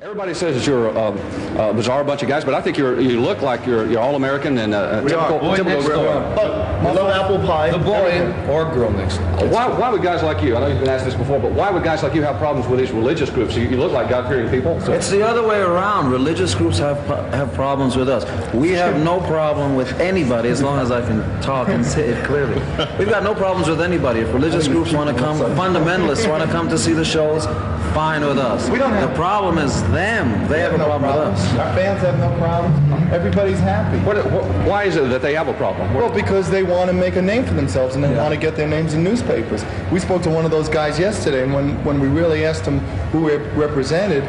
Everybody says that you're a bizarre bunch of guys, but I think you look like you're all-American and typical. We love apple pie. The boy or girl next door. Why would guys like you? I know you've been asked this before, but why would guys like you have problems with these religious groups? You look like God-fearing people. So. It's the other way around. Religious groups have problems with us. We have no problem with anybody as long as I can talk and say it clearly. We've got no problems with anybody. If religious groups want to come, fundamentalists want to come to see the shows, fine with us. The problem is them. They have a problem with us. Our fans have no problem. Everybody's happy. Why is it that they have a problem? Well, because they want to make a name for themselves and they want to get their names in newspapers. We spoke to one of those guys yesterday, and when we really asked him who he represented,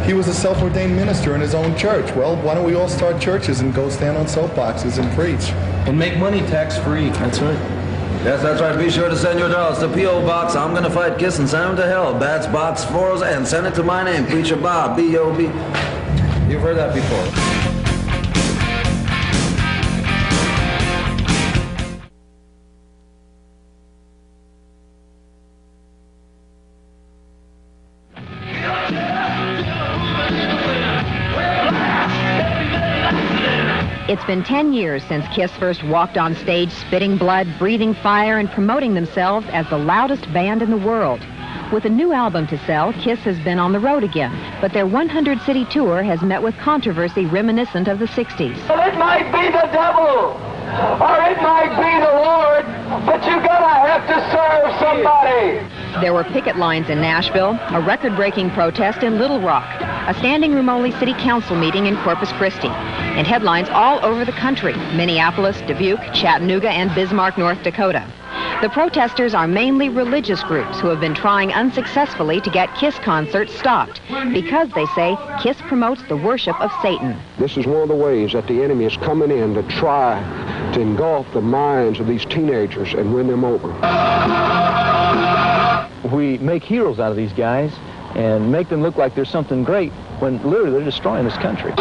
he was a self-ordained minister in his own church. Well, why don't we all start churches and go stand on soapboxes and preach? And make money tax-free. That's right. Yes, that's right. Be sure to send your dollars to P.O. Box. I'm gonna fight Kiss and send them to hell. Bats Box 4 and send it to my name, Preacher Bob, B.O.B. You've heard that before. It's been 10 years since Kiss first walked on stage spitting blood, breathing fire, and promoting themselves as the loudest band in the world. With a new album to sell, Kiss has been on the road again, but their 100-city tour has met with controversy reminiscent of the 60s. Well, it might be the devil, or it might be the Lord, but you gotta have to serve somebody. There were picket lines in Nashville, a record-breaking protest in Little Rock, a standing-room-only city council meeting in Corpus Christi, and headlines all over the country: Minneapolis, Dubuque, Chattanooga, and Bismarck, North Dakota. The protesters are mainly religious groups who have been trying unsuccessfully to get Kiss concerts stopped because, they say, Kiss promotes the worship of Satan. This is one of the ways that the enemy is coming in to try to engulf the minds of these teenagers and win them over. We make heroes out of these guys and make them look like there's something great when literally they're destroying this country.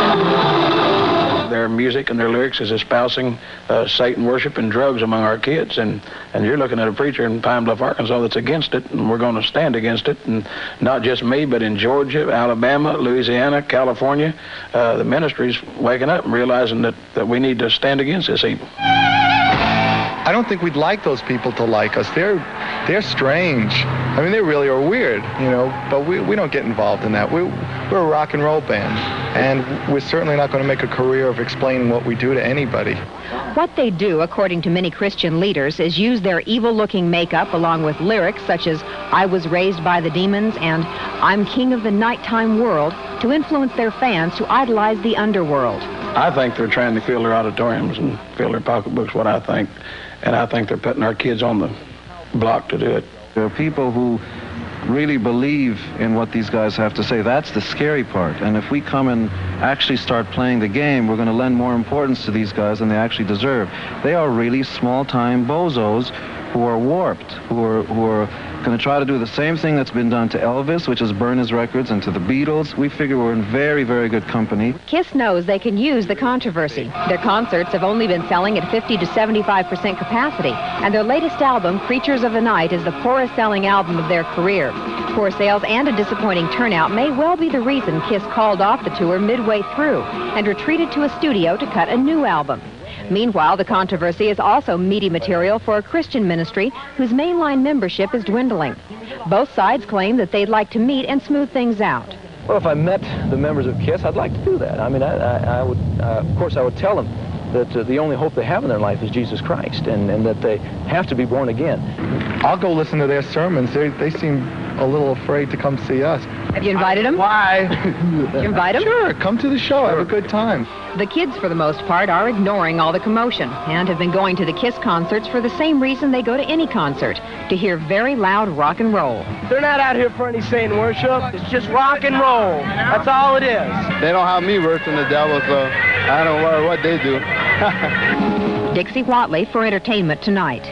Their music and their lyrics is espousing Satan worship and drugs among our kids, and you're looking at a preacher in Pine Bluff, Arkansas that's against it, and we're going to stand against it. And not just me, but in Georgia, Alabama, Louisiana, California, the ministry's waking up and realizing that we need to stand against this evil. I don't think we'd like those people to like us. They're strange. I mean, they really are weird, you know, but we don't get involved in that. We're a rock and roll band, and we're certainly not going to make a career of explaining what we do to anybody. What they do, according to many Christian leaders, is use their evil-looking makeup along with lyrics such as "I was raised by the demons" and "I'm king of the nighttime world" to influence their fans to idolize the underworld. I think they're trying to fill their auditoriums and fill their pocketbooks, what I think. And I think they're putting our kids on the block to do it. There are people who really believe in what these guys have to say. That's the scary part. And if we come and actually start playing the game, we're going to lend more importance to these guys than they actually deserve. They are really small-time bozos who are warped, who are going to try to do the same thing that's been done to Elvis, which is burn his records, and to the Beatles. We figure we're in very, very good company. Kiss knows they can use the controversy. Their concerts have only been selling at 50 to 75% capacity, and their latest album, Creatures of the Night, is the poorest-selling album of their career. Poor sales and a disappointing turnout may well be the reason Kiss called off the tour midway through and retreated to a studio to cut a new album. Meanwhile, the controversy is also meaty material for a Christian ministry whose mainline membership is dwindling. Both sides claim that they'd like to meet and smooth things out. Well, if I met the members of Kiss, I'd like to do that. I mean, I would, of course, I would tell them that the only hope they have in their life is Jesus Christ, and that they have to be born again. I'll go listen to their sermons. They seem a little afraid to come see us. Have you invited them? Why? You invite them? Sure, come to the show. Have a good time. The kids, for the most part, are ignoring all the commotion and have been going to the Kiss concerts for the same reason they go to any concert, to hear very loud rock and roll. They're not out here for any Satan worship. It's just rock and roll. That's all it is. They don't have me worshiping the devil, so I don't worry what they do. Dixie Watley for Entertainment Tonight.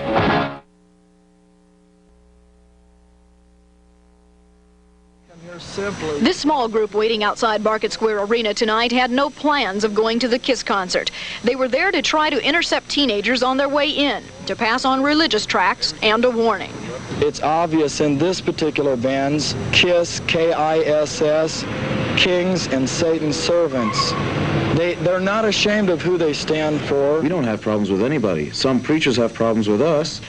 This small group waiting outside Market Square Arena tonight had no plans of going to the Kiss concert. They were there to try to intercept teenagers on their way in, to pass on religious tracts and a warning. It's obvious in this particular band's KISS, K-I-S-S, kings and Satan's servants. They're not ashamed of who they stand for. We don't have problems with anybody. Some preachers have problems with us.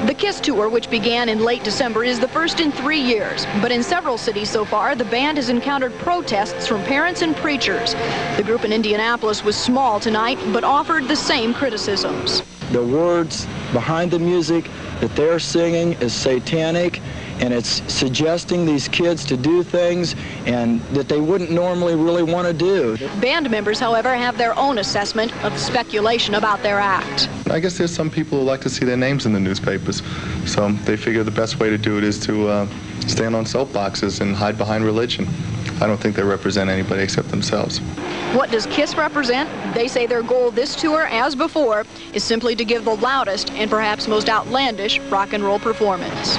The KISS tour, which began in late December, is the first in 3 years. But in several cities so far, the band has encountered protests from parents and preachers. The group in Indianapolis was small tonight, but offered the same criticisms. The words behind the music that they're singing is satanic, and it's suggesting these kids to do things and that they wouldn't normally really want to do. Band members, however, have their own assessment of speculation about their act. I guess there's some people who like to see their names in the newspapers, so they figure the best way to do it is to stand on soapboxes and hide behind religion. I don't think they represent anybody except themselves. What does KISS represent? They say their goal this tour, as before, is simply to give the loudest and perhaps most outlandish rock and roll performance.